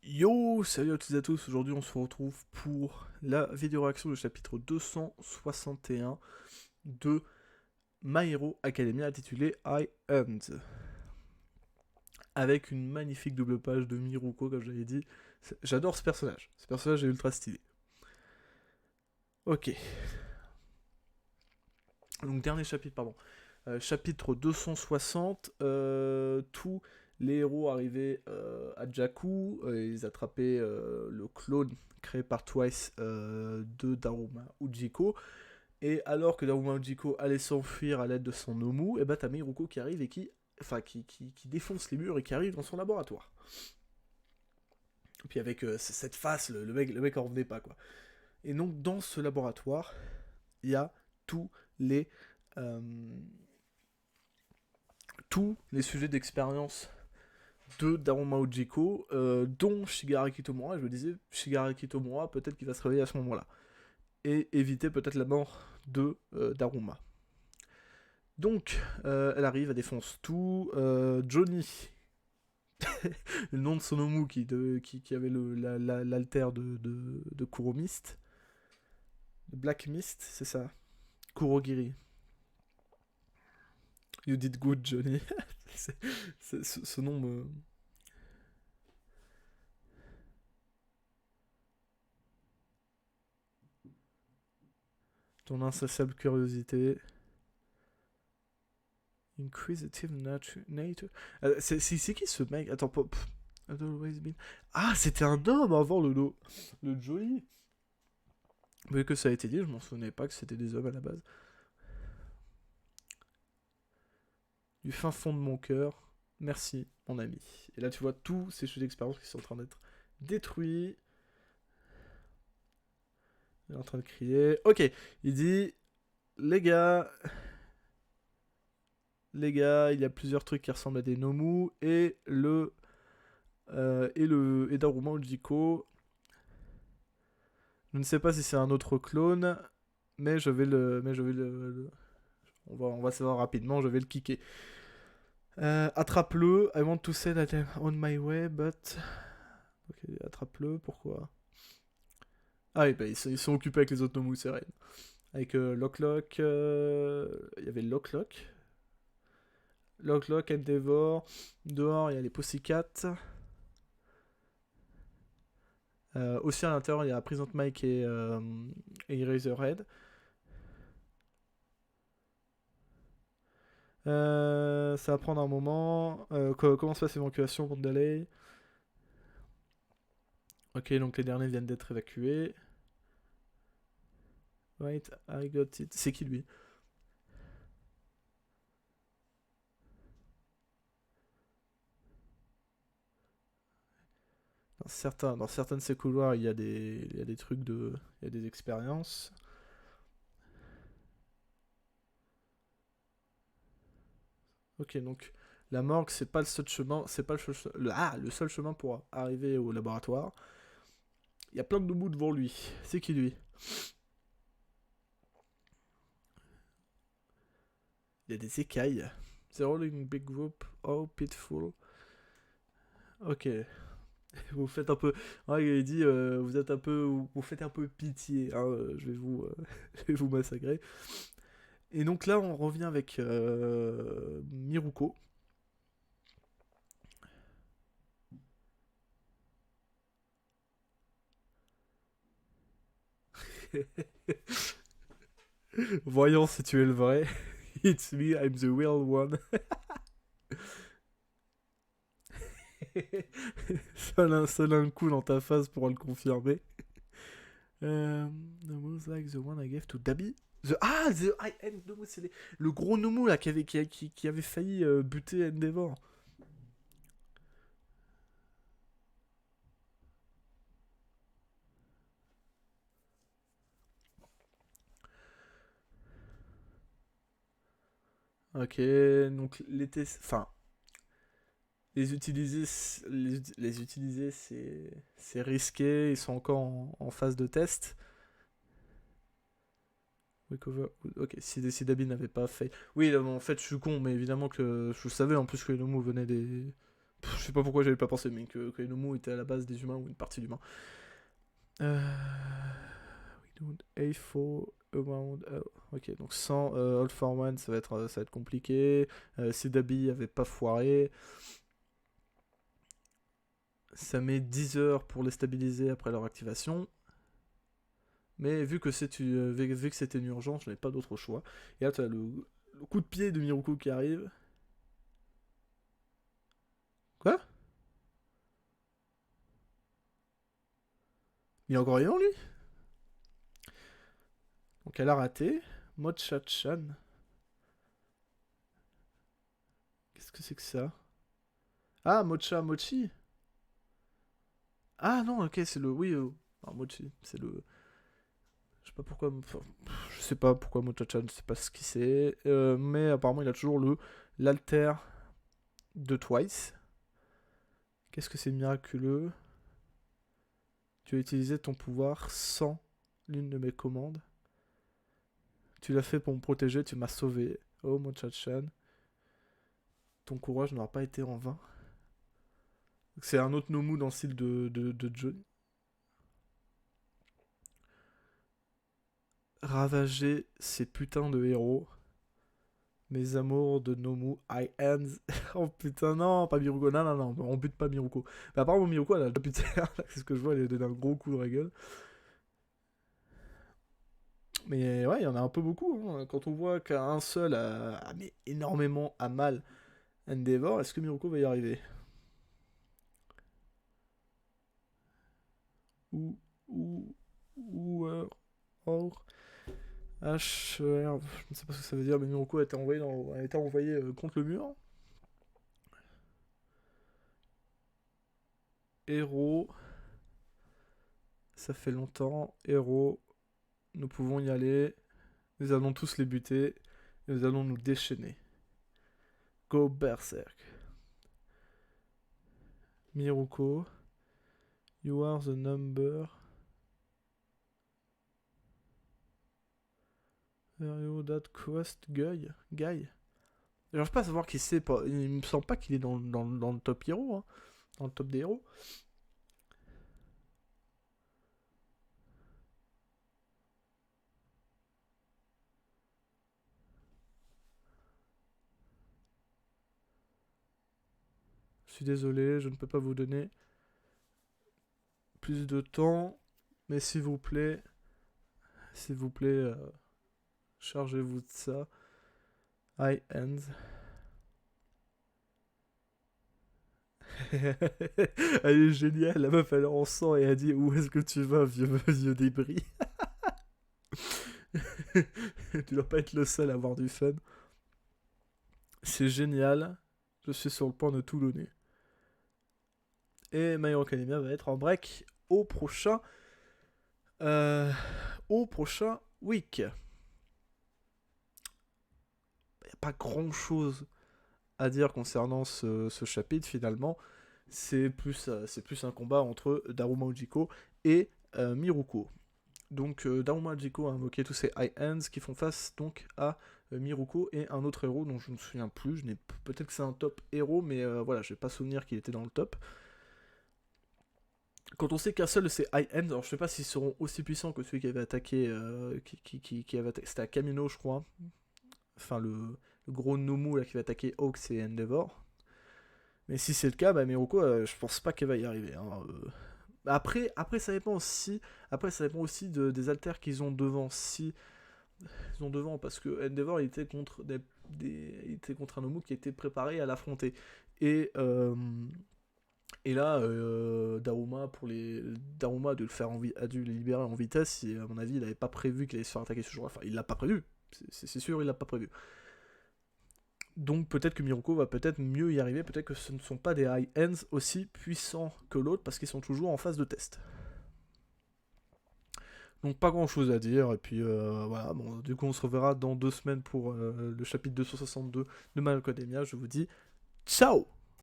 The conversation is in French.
Yo, salut à toutes et à tous, aujourd'hui on se retrouve pour la vidéo réaction du chapitre 261 de My Hero Academia intitulé I Am. Avec une magnifique double page de Miruko, comme j'avais dit. J'adore ce personnage est ultra stylé. Ok, donc dernier chapitre, pardon. Chapitre 260, tous les héros arrivaient à Jakku, ils attrapaient le clone créé par Twice de Daruma Ujiko, et alors que Daruma Ujiko allait s'enfuir à l'aide de son Nomu, et bah t'as Miruko qui arrive et qui défonce les murs et qui arrive dans son laboratoire. Et puis avec cette face, le mec en revenait pas quoi. Et donc dans ce laboratoire, il y a tous les... euh, tous les sujets d'expérience de Daruma Ujiko, dont Shigaraki Tomura, et je me disais, Shigaraki Tomura, peut-être qu'il va se réveiller à ce moment-là. Et éviter peut-être la mort de Daruma. Donc, elle arrive, elle défonce tout. Johnny, le nom de Sonomu qui avait l'alter de Kuromist, de Black Mist, c'est ça. Kurogiri. You did good, Johnny. Ce nom me... Ton insatiable curiosité. Inquisitive nature. C'est qui ce mec? Attends, pop. Always been. Ah, c'était un homme avant le Johnny. Mais que ça a été dit, je m'en souvenais pas que c'était des hommes à la base. Du fin fond de mon cœur, merci, mon ami. Et là, tu vois tous ces jeux d'expérience qui sont en train d'être détruits. Il est en train de crier. Ok, il dit les gars, il y a plusieurs trucs qui ressemblent à des Nomu et et Daruma Ujiko. Je ne sais pas si c'est un autre clone, mais on va savoir rapidement. Je vais le kicker. Attrape-le. I want to say that I'm on my way, but ok, attrape-le. Pourquoi? Ah oui, bah, ils sont occupés avec les autres Nomu, c'est vrai. Avec Lock Lock, il y avait Lock Lock. Lock Lock, Endeavor. Dehors, il y a les Pussycat. Aussi à l'intérieur, il y a Prison Mike et Eraserhead. Ça va prendre un moment. Comment se passe l'évacuation contre Delay? Ok, donc les derniers viennent d'être évacués. Right, I got it. C'est qui lui? Dans certains de ces couloirs, il y a des trucs de. Il y a des expériences. Ok, donc la morgue, c'est pas le seul chemin. C'est pas le seul chemin pour arriver au laboratoire. Il y a plein de noobs devant lui. C'est qui lui? Il y a des écailles. The rolling big group. Oh, pitful. Ok. Vous faites un peu. Ouais, il a dit, vous êtes un peu. Vous faites un peu pitié. Hein, je vais vous massacrer. Et donc là, on revient avec Miruko. Voyons si tu es le vrai. It's me, I'm the real one. seul un coup dans ta face pourra le confirmer. The moves like the one I gave to Dabi. The I End Nomu, c'est le gros Nomu là qui avait failli buter Endeavor. Ok, donc enfin, les utiliser c'est risqué, ils sont encore en phase de test. Recover. Ok, si Dabi n'avait pas fait. Oui, là, en fait, je suis con, mais évidemment que je savais en plus que les Nomu venaient des. Je sais pas pourquoi j'avais pas pensé, mais que les Nomu étaient à la base des humains ou une partie d'humains. We don't A4 around. Ok, donc sans All for One, ça va être compliqué. Sidabi avait pas foiré. Ça met 10 heures pour les stabiliser après leur activation. Mais vu que c'était une urgence, je n'avais pas d'autre choix. Et là, tu as le coup de pied de Miruko qui arrive. Quoi? Il est encore vivant, lui? Donc elle a raté. Mocha-chan. Qu'est-ce que c'est que ça? Ah, Mocha Mochi. Ah non, ok, c'est le... Oui, Mochi, c'est le... Je sais pas pourquoi... Enfin, je sais pas pourquoi Mocha-chan, je sais pas ce qu'il c'est. Mais apparemment, il a toujours l'alter de Twice. Qu'est-ce que c'est miraculeux? Tu as utilisé ton pouvoir sans l'une de mes commandes. Tu l'as fait pour me protéger, tu m'as sauvé. Oh, Mocha-chan. Ton courage n'aura pas été en vain. C'est un autre Nomu dans le style de Johnny. Ravager ces putains de héros. Mes amours de Nomu High Hands. Oh putain, non, pas Miruko. Non, non, non, on bute pas Miruko. Mais apparemment, Miruko, elle a déjà buté. C'est ce que je vois, elle a donné un gros coup de la gueule. Mais ouais, il y en a un peu beaucoup. Hein. Quand on voit qu'un seul a mis énormément à mal Endeavor, est-ce que Miruko va y arriver? Ou. Ou. Or. HR, je ne sais pas ce que ça veut dire, mais Miruko a été envoyé contre le mur. Héros. Ça fait longtemps. Héros. Nous pouvons y aller. Nous allons tous les buter. Et nous allons nous déchaîner. Go Berserk. Miruko. You are the number. That quest guy. J'arrive pas à savoir qui c'est. Il me semble pas qu'il est dans le top héros. Hein. Dans le top des héros. Je suis désolé, je ne peux pas vous donner plus de temps. Mais s'il vous plaît, chargez-vous de ça. High ends. Elle est géniale, la meuf elle est en sang et elle dit où est-ce que tu vas vieux débris. Tu dois pas être le seul à avoir du fun. C'est génial, je suis sur le point de tout donner. Et My Hero Academia va être en break au prochain week. Il n'y a pas grand chose à dire concernant ce chapitre finalement. C'est plus un combat entre Daruma Ujiko et Miruko. Donc Daruma Ujiko a invoqué tous ces High Hands qui font face donc à Miruko et un autre héros dont je ne me souviens plus. Peut-être que c'est un top héros, mais voilà, je n'ai pas souvenir qu'il était dans le top. Quand on sait qu'un seul de ces High Hands, alors je sais pas s'ils seront aussi puissants que celui qui avait attaqué, c'était à Kamino je crois. Enfin le gros Nomu là qui va attaquer Hawks et Endeavor. Mais si c'est le cas, bah Miruko, je pense pas qu'elle va y arriver. Hein. Après, ça dépend aussi. Après, ça dépend aussi des alters qu'ils ont devant. Si ils ont devant, parce que Endeavor il était contre il était contre un Nomu qui était préparé à l'affronter. Et là, Daruma a dû le libérer en vitesse. Et à mon avis, il n'avait pas prévu qu'il allait se faire attaquer ce jour-là. Enfin, il l'a pas prévu. C'est sûr, il l'a pas prévu. Donc peut-être que Miruko va peut-être mieux y arriver, peut-être que ce ne sont pas des high ends aussi puissants que l'autre parce qu'ils sont toujours en phase de test. Donc pas grand chose à dire, et puis voilà, bon, du coup on se reverra dans 2 semaines pour le chapitre 262 de My Hero Academia. Je vous dis ciao!